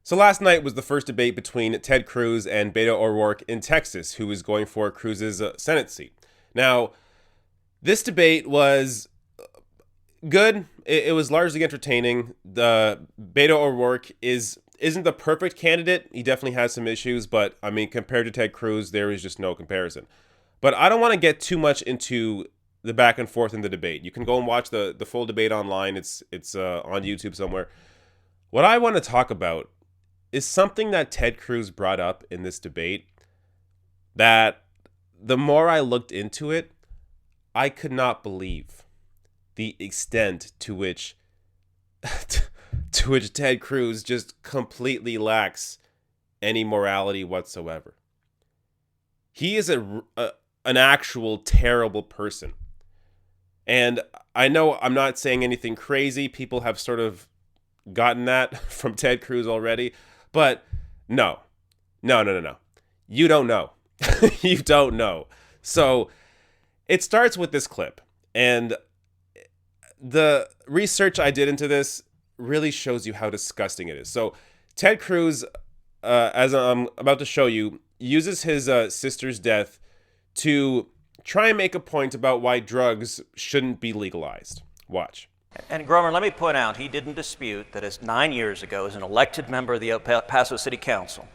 So last night was the first debate between Ted Cruz and Beto O'Rourke in Texas, who is going for Cruz's Senate seat. Now, this debate was good. It was largely entertaining. The Beto O'Rourke isn't the perfect candidate. He definitely has some issues, but I mean, compared to Ted Cruz, there is just no comparison. But I don't want to get too much into the back and forth in the debate. You can go and watch the full debate online. It's on YouTube somewhere. What I want to talk about is something that Ted Cruz brought up in this debate that the more I looked into it, I could not believe the extent to which Ted Cruz just completely lacks any morality whatsoever. He is an actual terrible person. And I know I'm not saying anything crazy. People have sort of gotten that from Ted Cruz already. But no. You don't know. You don't know. So it starts with this clip. And the research I did into this really shows you how disgusting it is. So Ted Cruz, as I'm about to show you, uses his sister's death to try and make a point about why drugs shouldn't be legalized. Watch. And Grover, let me point out, he didn't dispute that as 9 years ago, as an elected member of the El Paso City Council,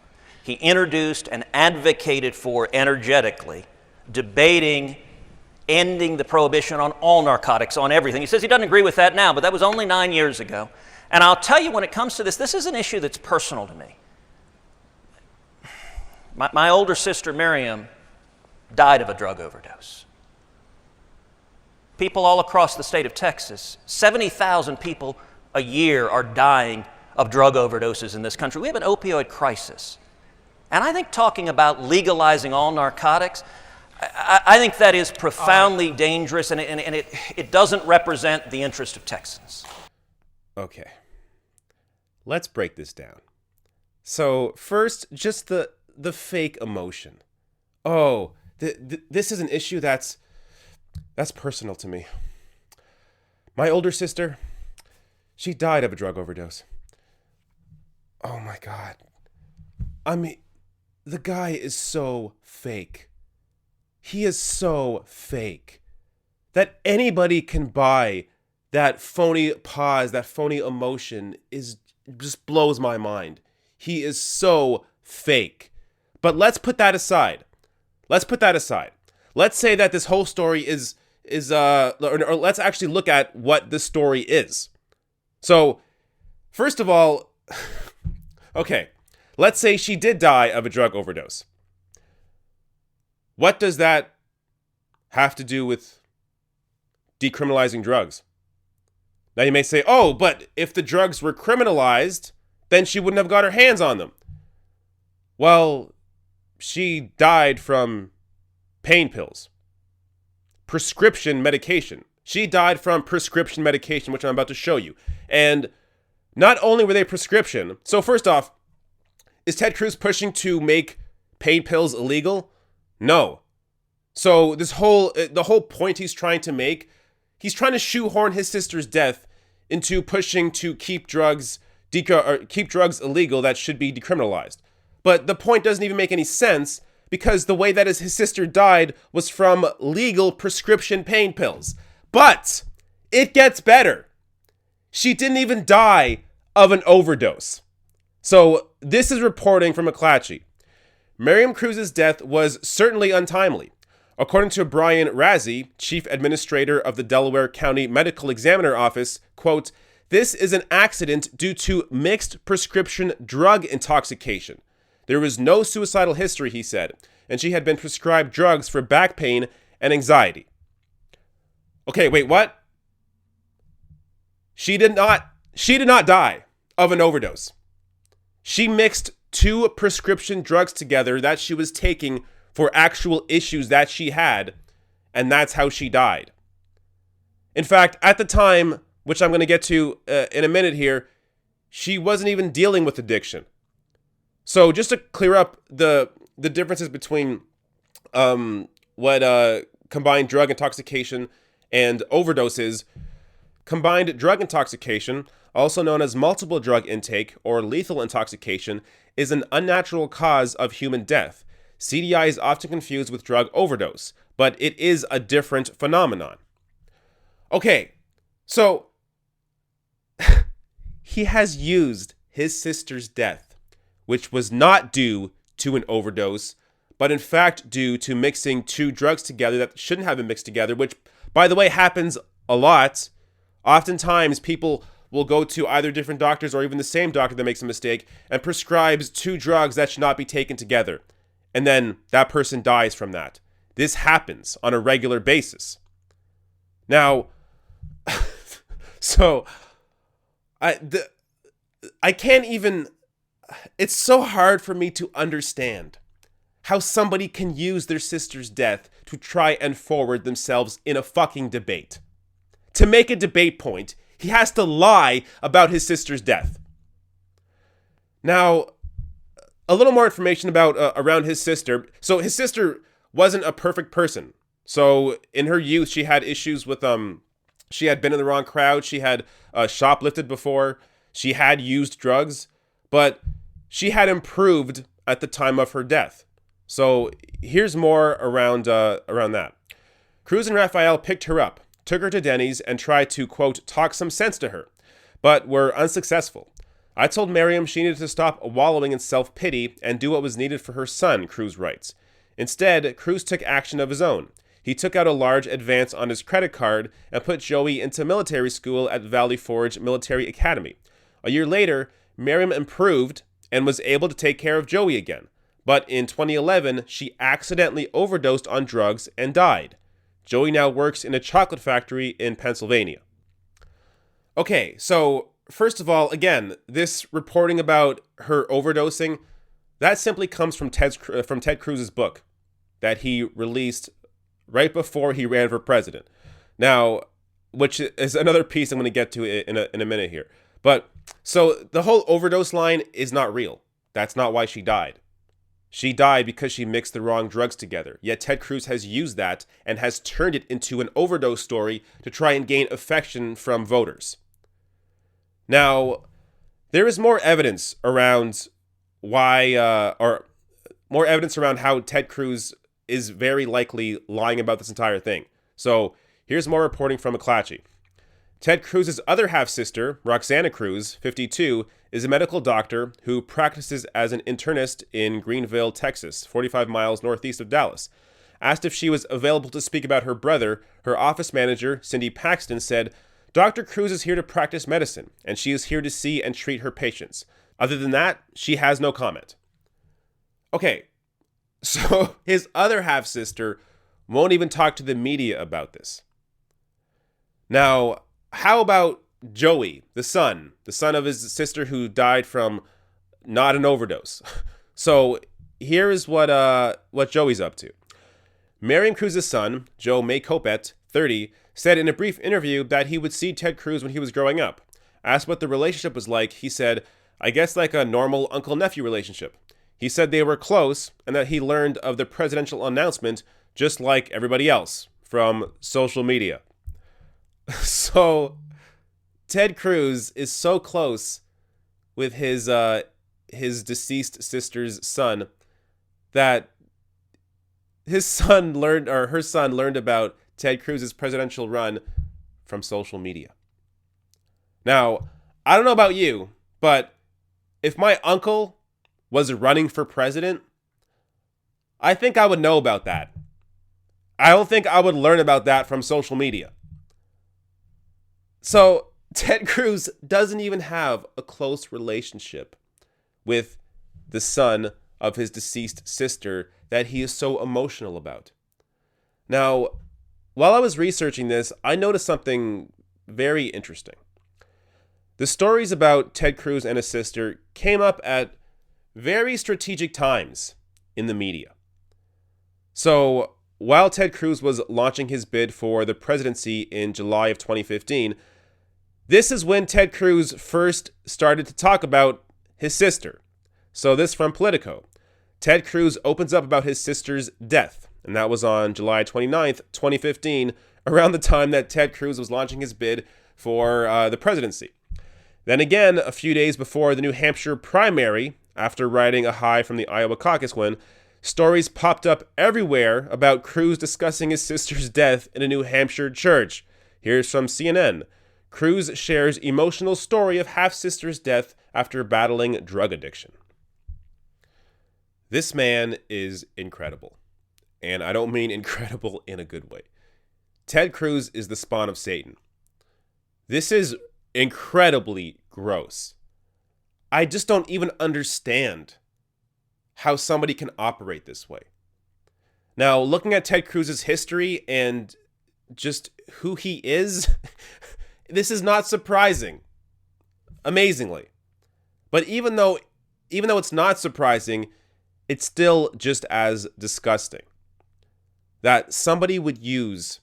he introduced and advocated for energetically debating ending the prohibition on all narcotics, on everything. He says he doesn't agree with that now, but that was only 9 years ago. And I'll tell you, when it comes to this is an issue that's personal to me. My older sister, Miriam, died of a drug overdose. People all across the state of Texas, 70,000 people a year are dying of drug overdoses in this country. We have an opioid crisis. And I think talking about legalizing all narcotics, I think that is profoundly dangerous, and it doesn't represent the interest of Texans. Okay. Let's break this down. So first, just the fake emotion. Oh, this is an issue that's personal to me. My older sister, she died of a drug overdose. Oh my God. I mean, the guy is so fake. He is so fake that anybody can buy that phony pause, that phony emotion just blows my mind. He is so fake. But let's put that aside. Let's say that this whole story or let's actually look at what this story is. So, first of all, okay, let's say she did die of a drug overdose. What does that have to do with decriminalizing drugs? Now you may say, oh, but if the drugs were criminalized, then she wouldn't have got her hands on them. Well, she died from pain pills. Prescription medication. She died from prescription medication, which I'm about to show you. And not only were they prescription. So first off, is Ted Cruz pushing to make pain pills illegal? No. So the whole point he's trying to make, he's trying to shoehorn his sister's death into pushing to keep drugs illegal that should be decriminalized. But the point doesn't even make any sense, because the way that his sister died was from legal prescription pain pills. But it gets better. She didn't even die of an overdose. So this is reporting from McClatchy. Miriam Cruz's death was certainly untimely. According to Brian Razzie, chief administrator of the Delaware County Medical Examiner Office, quote, "This is an accident due to mixed prescription drug intoxication. There was no suicidal history," he said, and she had been prescribed drugs for back pain and anxiety. Okay, wait, what? She did not die of an overdose. She mixed two prescription drugs together that she was taking for actual issues that she had, and that's how she died. In fact, at the time, which I'm going to get to in a minute here, she wasn't even dealing with addiction. So just to clear up the differences between what combined drug intoxication and overdoses, combined drug intoxication, also known as multiple drug intake or lethal intoxication, is an unnatural cause of human death. CDI is often confused with drug overdose, but it is a different phenomenon. Okay, so he has used his sister's death, which was not due to an overdose, but in fact due to mixing two drugs together that shouldn't have been mixed together, which, by the way, happens a lot. Oftentimes, people will go to either different doctors or even the same doctor that makes a mistake and prescribes two drugs that should not be taken together. And then that person dies from that. This happens on a regular basis. Now, so I can't even, it's so hard for me to understand how somebody can use their sister's death to try and forward themselves in a fucking debate. To make a debate point, he has to lie about his sister's death. Now, a little more information about around his sister. So his sister wasn't a perfect person. So in her youth, she had issues with she had been in the wrong crowd. She had shoplifted before. She had used drugs, but she had improved at the time of her death. So here's more around that. Cruz and Raphael picked her up, took her to Denny's, and tried to, quote, talk some sense to her, but were unsuccessful. I told Miriam she needed to stop wallowing in self-pity and do what was needed for her son, Cruz writes. Instead, Cruz took action of his own. He took out a large advance on his credit card and put Joey into military school at Valley Forge Military Academy. A year later, Miriam improved and was able to take care of Joey again. But in 2011, she accidentally overdosed on drugs and died. Joey now works in a chocolate factory in Pennsylvania. Okay, so first of all, again, this reporting about her overdosing, that simply comes from Ted Cruz's book that he released right before he ran for president. Now, which is another piece I'm going to get to in a minute here. But so the whole overdose line is not real. That's not why she died. She died because she mixed the wrong drugs together. Yet Ted Cruz has used that and has turned it into an overdose story to try and gain affection from voters. Now, there is more evidence around more evidence around how Ted Cruz is very likely lying about this entire thing. So here's more reporting from McClatchy. Ted Cruz's other half-sister, Roxana Cruz, 52, is a medical doctor who practices as an internist in Greenville, Texas, 45 miles northeast of Dallas. Asked if she was available to speak about her brother, her office manager, Cindy Paxton, said, "Dr. Cruz is here to practice medicine, and she is here to see and treat her patients. Other than that, she has no comment." Okay, so his other half-sister won't even talk to the media about this. Now, how about Joey, the son of his sister who died from not an overdose? So here is what Joey's up to. Marion Cruz's son, Joe Maycopet, 30, said in a brief interview that he would see Ted Cruz when he was growing up. Asked what the relationship was like, he said, "I guess like a normal uncle-nephew relationship." He said they were close and that he learned of the presidential announcement just like everybody else from social media. So Ted Cruz is so close with his deceased sister's son that her son learned about Ted Cruz's presidential run from social media. Now, I don't know about you, but if my uncle was running for president, I think I would know about that. I don't think I would learn about that from social media. So Ted Cruz doesn't even have a close relationship with the son of his deceased sister that he is so emotional about. Now, while I was researching this, I noticed something very interesting. The stories about Ted Cruz and his sister came up at very strategic times in the media. So, while Ted Cruz was launching his bid for the presidency in July of 2015, this is when Ted Cruz first started to talk about his sister. So this from Politico. Ted Cruz opens up about his sister's death, and that was on July 29th, 2015, around the time that Ted Cruz was launching his bid for the presidency. Then again, a few days before the New Hampshire primary, after riding a high from the Iowa caucus win, stories popped up everywhere about Cruz discussing his sister's death in a New Hampshire church. Here's from CNN. Cruz shares emotional story of half-sister's death after battling drug addiction. This man is incredible. And I don't mean incredible in a good way. Ted Cruz is the spawn of Satan. This is incredibly gross. I just don't even understand how somebody can operate this way. Now, looking at Ted Cruz's history and just who he is, this is not surprising. Amazingly. But even though it's not surprising, it's still just as disgusting that somebody would use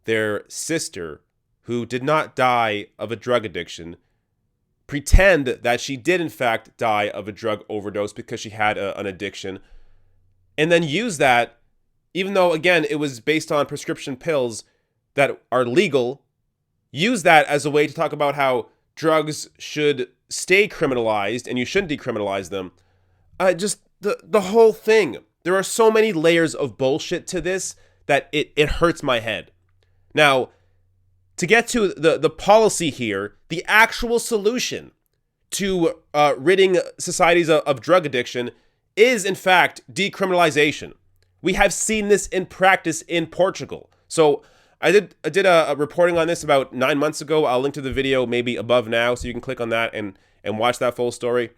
their sister, who did not die of a drug addiction, pretend that she did in fact die of a drug overdose because she had an addiction, and then use that, even though, again, it was based on prescription pills that are legal, use that as a way to talk about how drugs should stay criminalized and you shouldn't decriminalize them. Just the whole thing. There are so many layers of bullshit to this that it hurts my head. Now, to get to the policy here, the actual solution to ridding societies of drug addiction is, in fact, decriminalization. We have seen this in practice in Portugal. So I did a reporting on this about 9 months ago. I'll link to the video maybe above now, so you can click on that and watch that full story.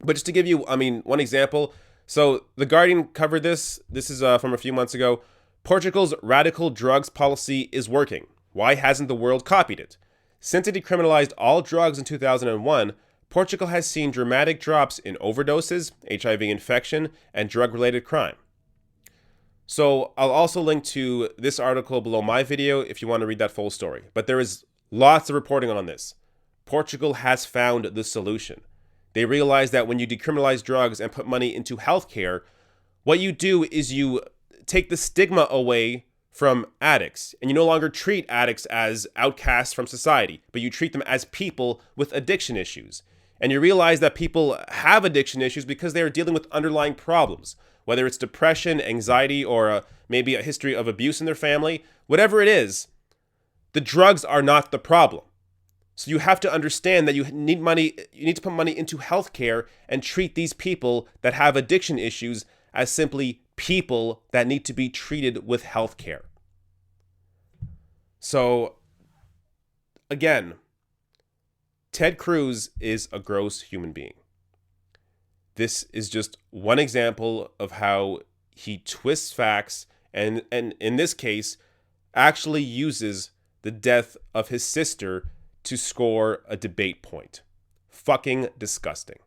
But just to give you, one example. So The Guardian covered this. This is from a few months ago. Portugal's radical drugs policy is working. Why hasn't the world copied it? Since it decriminalized all drugs in 2001, Portugal has seen dramatic drops in overdoses, HIV infection, and drug-related crime. So I'll also link to this article below my video if you want to read that full story. But there is lots of reporting on this. Portugal has found the solution. They realize that when you decriminalize drugs and put money into healthcare, what you do is you take the stigma away from addicts, and you no longer treat addicts as outcasts from society, but you treat them as people with addiction issues. And you realize that people have addiction issues because they are dealing with underlying problems, whether it's depression, anxiety, or maybe a history of abuse in their family. Whatever it is, the drugs are not the problem. So you have to understand that you need money. You need to put money into healthcare and treat these people that have addiction issues as simply people that need to be treated with healthcare. So, again, Ted Cruz is a gross human being. This is just one example of how he twists facts and in this case, actually uses the death of his sister to score a debate point. Fucking disgusting.